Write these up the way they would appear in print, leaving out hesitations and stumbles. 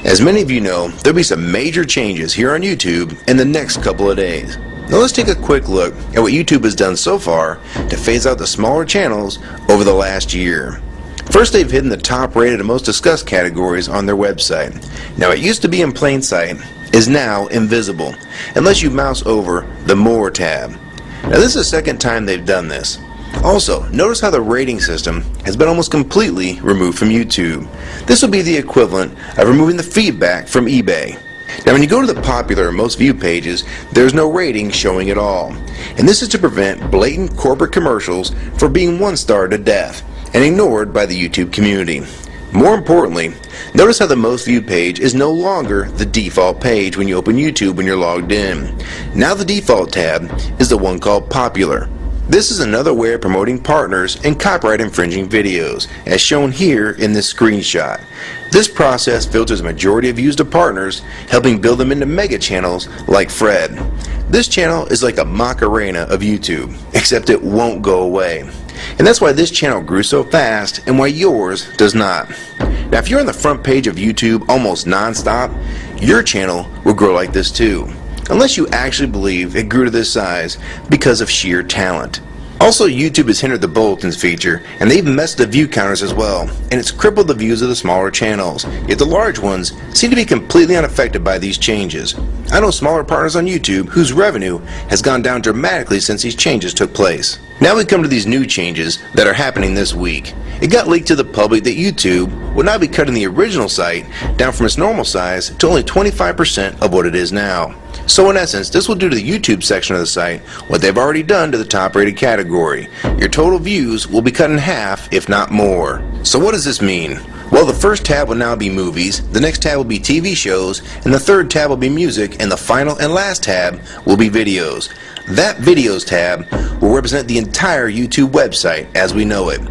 As many of you know, there'll be some major changes here on YouTube in the next couple of days. Now let's take a quick look at what YouTube has done so far to phase out the smaller channels over the last year. First, they've hidden the top rated and most discussed categories on their website. Now, it used to be in plain sight, is now invisible, unless you mouse over the More tab. Now this is the second time they've done this. Also, notice how the rating system has been almost completely removed from YouTube. This will be the equivalent of removing the feedback from eBay. Now when you go to the popular or most viewed pages, there's no rating showing at all. And this is to prevent blatant corporate commercials for being one-starred to death and ignored by the YouTube community. More importantly, notice how the most viewed page is no longer the default page when you open YouTube when you're logged in. Now the default tab is the one called Popular. This is another way of promoting partners and copyright infringing videos, as shown here in this screenshot. This process filters a majority of views to partners, helping build them into mega channels like Fred. This channel is like a Macarena of YouTube, except it won't go away. And that's why this channel grew so fast and why yours does not. Now if you're on the front page of YouTube almost non-stop, your channel will grow like this too. Unless you actually believe it grew to this size because of sheer talent. Also, YouTube has hindered the bulletins feature, and they've messed the view counters as well, and it's crippled the views of the smaller channels, yet the large ones seem to be completely unaffected by these changes. I know smaller partners on YouTube whose revenue has gone down dramatically since these changes took place. Now we come to these new changes that are happening this week. It got leaked to the public that YouTube will now be cutting the original site down from its normal size to only 25% of what it is now. So in essence, this will do to the YouTube section of the site what they've already done to the top rated category. Your total views will be cut in half, if not more. So what does this mean? Well, the first tab will now be movies, the next tab will be TV shows, and the third tab will be music, and the final and last tab will be videos. That videos tab will represent the entire YouTube website as we know it.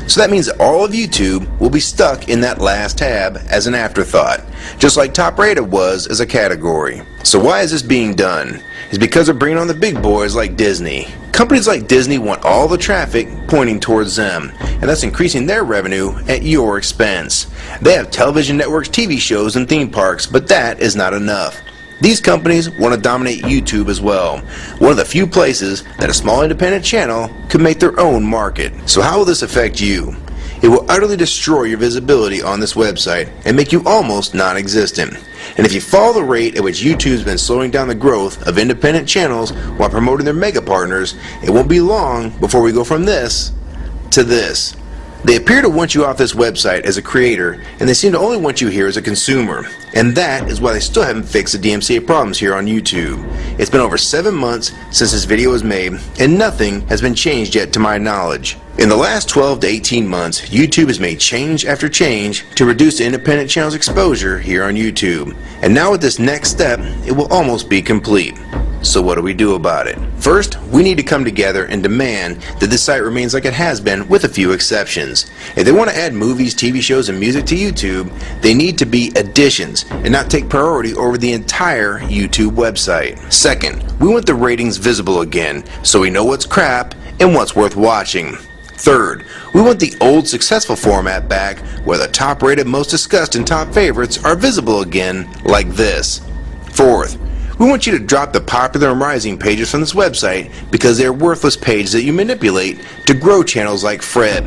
So that means that all of YouTube will be stuck in that last tab as an afterthought, just like top rated was as a category. So why is this being done? It's because they're bringing on the big boys like Disney. Companies like Disney want all the traffic pointing towards them, and that's increasing their revenue at your expense. They have television networks, TV shows, and theme parks, but that is not enough. These companies want to dominate YouTube as well, one of the few places that a small independent channel could make their own market. So how will this affect you? It will utterly destroy your visibility on this website and make you almost non-existent. And if you follow the rate at which YouTube's been slowing down the growth of independent channels while promoting their mega partners, it won't be long before we go from this to this. They appear to want you off this website as a creator, and they seem to only want you here as a consumer. And that is why they still haven't fixed the DMCA problems here on YouTube. It's been over 7 months since this video was made, and nothing has been changed yet to my knowledge. In the last 12 to 18 months, YouTube has made change after change to reduce the independent channel's exposure here on YouTube. And now with this next step, it will almost be complete. So what do we do about it? First, we need to come together and demand that this site remains like it has been with a few exceptions. If they want to add movies, TV shows, and music to YouTube, they need to be additions and not take priority over the entire YouTube website. Second, we want the ratings visible again so we know what's crap and what's worth watching. Third, we want the old successful format back where the top rated, most discussed, and top favorites are visible again like this. Fourth, we want you to drop the popular and rising pages from this website because they are worthless pages that you manipulate to grow channels like Fred.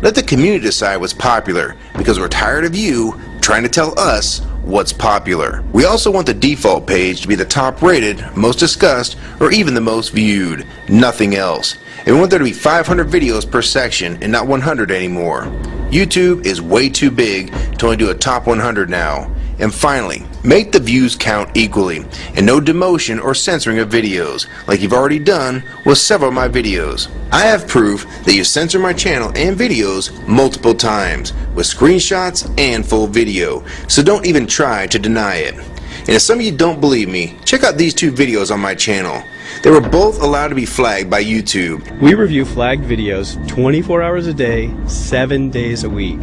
Let the community decide what's popular because we're tired of you trying to tell us what's popular. We also want the default page to be the top rated, most discussed, or even the most viewed. Nothing else. And we want there to be 500 videos per section and not 100 anymore. YouTube is way too big to only do a top 100 now. And finally, make the views count equally, and no demotion or censoring of videos, like you've already done with several of my videos. I have proof that you censor my channel and videos multiple times, with screenshots and full video, so don't even try to deny it. And if some of you don't believe me, check out these two videos on my channel. They were both allowed to be flagged by YouTube. We review flagged videos 24 hours a day, 7 days a week.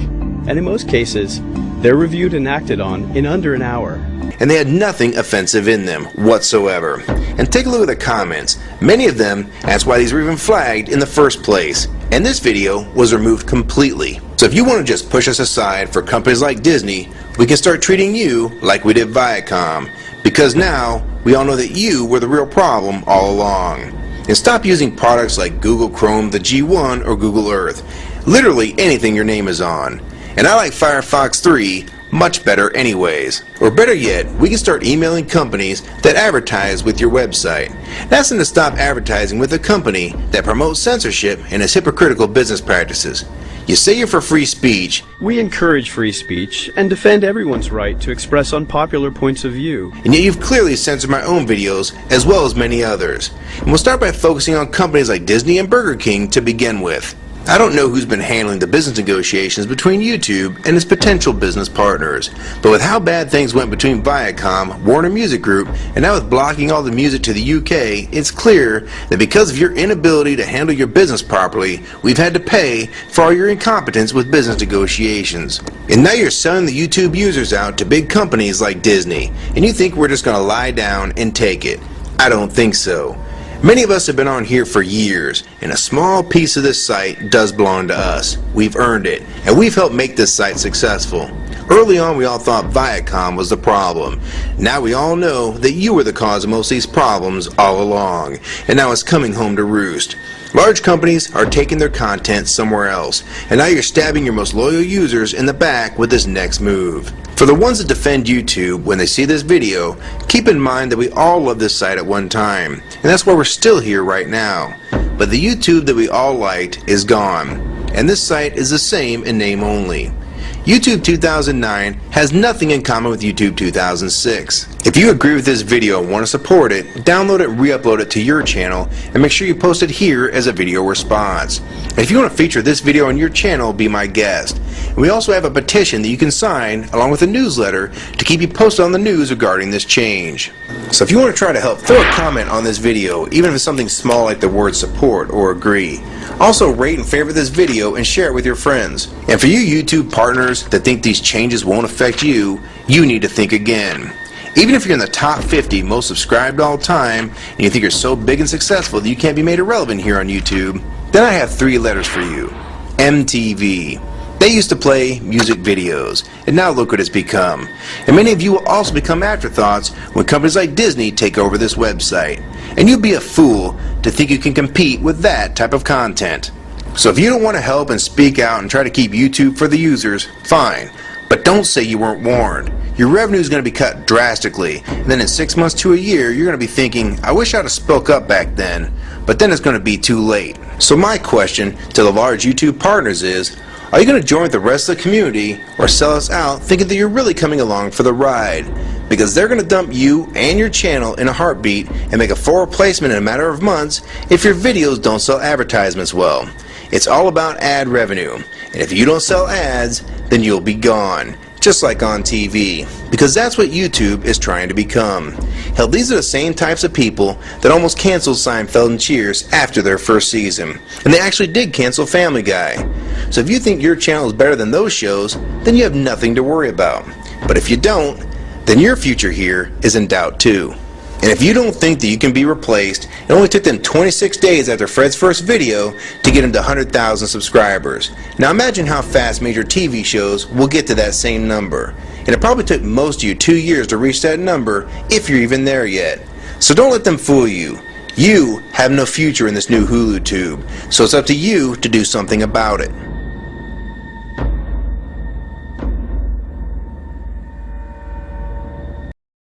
And in most cases, They're reviewed and acted on in under an hour. And they had nothing offensive in them whatsoever. And take a look at the comments. Many of them asked why these were even flagged in the first place. And this video was removed completely. So if you want to just push us aside for companies like Disney, we can start treating you like we did Viacom. Because now, we all know that you were the real problem all along. And stop using products like Google Chrome, the G1, or Google Earth. Literally anything your name is on. And I like Firefox 3 much better anyways. Or better yet, we can start emailing companies that advertise with your website. That's them to stop advertising with a company that promotes censorship and has hypocritical business practices. You say you're for free speech. We encourage free speech and defend everyone's right to express unpopular points of view. And yet you've clearly censored my own videos as well as many others. And we'll start by focusing on companies like Disney and Burger King to begin with. I don't know who's been handling the business negotiations between YouTube and its potential business partners, but with how bad things went between Viacom, Warner Music Group, and now with blocking all the music to the UK, it's clear that because of your inability to handle your business properly, we've had to pay for all your incompetence with business negotiations. And now you're selling the YouTube users out to big companies like Disney, and you think we're just going to lie down and take it. I don't think so. Many of us have been on here for years, and a small piece of this site does belong to us. We've earned it, and we've helped make this site successful. Early on, we all thought Viacom was the problem. Now we all know that you were the cause of most of these problems all along, and now it's coming home to roost. Large companies are taking their content somewhere else, and now you're stabbing your most loyal users in the back with this next move. For the ones that defend YouTube when they see this video, keep in mind that we all loved this site at one time, and that's why we're still here right now. But the YouTube that we all liked is gone, and this site is the same in name only. YouTube 2009 has nothing in common with YouTube 2006. If you agree with this video and want to support it, download it and re-upload it to your channel, and make sure you post it here as a video response. And if you want to feature this video on your channel, be my guest. And we also have a petition that you can sign along with a newsletter to keep you posted on the news regarding this change. So if you want to try to help, throw a comment on this video, even if it's something small like the word support or agree. Also rate and favorite this video and share it with your friends. And for you YouTube partners that think these changes won't affect you, you need to think again. Even if you're in the top 50 most subscribed all time, and you think you're so big and successful that you can't be made irrelevant here on YouTube, then I have 3 letters for you. MTV. They used to play music videos, and now look what it's become. And many of you will also become afterthoughts when companies like Disney take over this website. And you'd be a fool to think you can compete with that type of content. So if you don't want to help and speak out and try to keep YouTube for the users, fine. But don't say you weren't warned. Your revenue is going to be cut drastically, and then in 6 months to a year, you're going to be thinking, I wish I'd have spoke up back then. But then it's going to be too late. So my question to the large YouTube partners is, are you going to join with the rest of the community or sell us out thinking that you're really coming along for the ride? Because they're going to dump you and your channel in a heartbeat and make a full replacement in a matter of months if your videos don't sell advertisements well. It's all about ad revenue, and if you don't sell ads, then you'll be gone. Just like on TV, because that's what YouTube is trying to become. Hell, these are the same types of people that almost canceled Seinfeld and Cheers after their first season, and they actually did cancel Family Guy. So if you think your channel is better than those shows, then you have nothing to worry about. But if you don't, then your future here is in doubt too. And if you don't think that you can be replaced, it only took them 26 days after Fred's first video to get him to 100,000 subscribers. Now imagine how fast major TV shows will get to that same number. And it probably took most of you 2 years to reach that number, if you're even there yet. So don't let them fool you. You have no future in this new Hulu tube, so it's up to you to do something about it.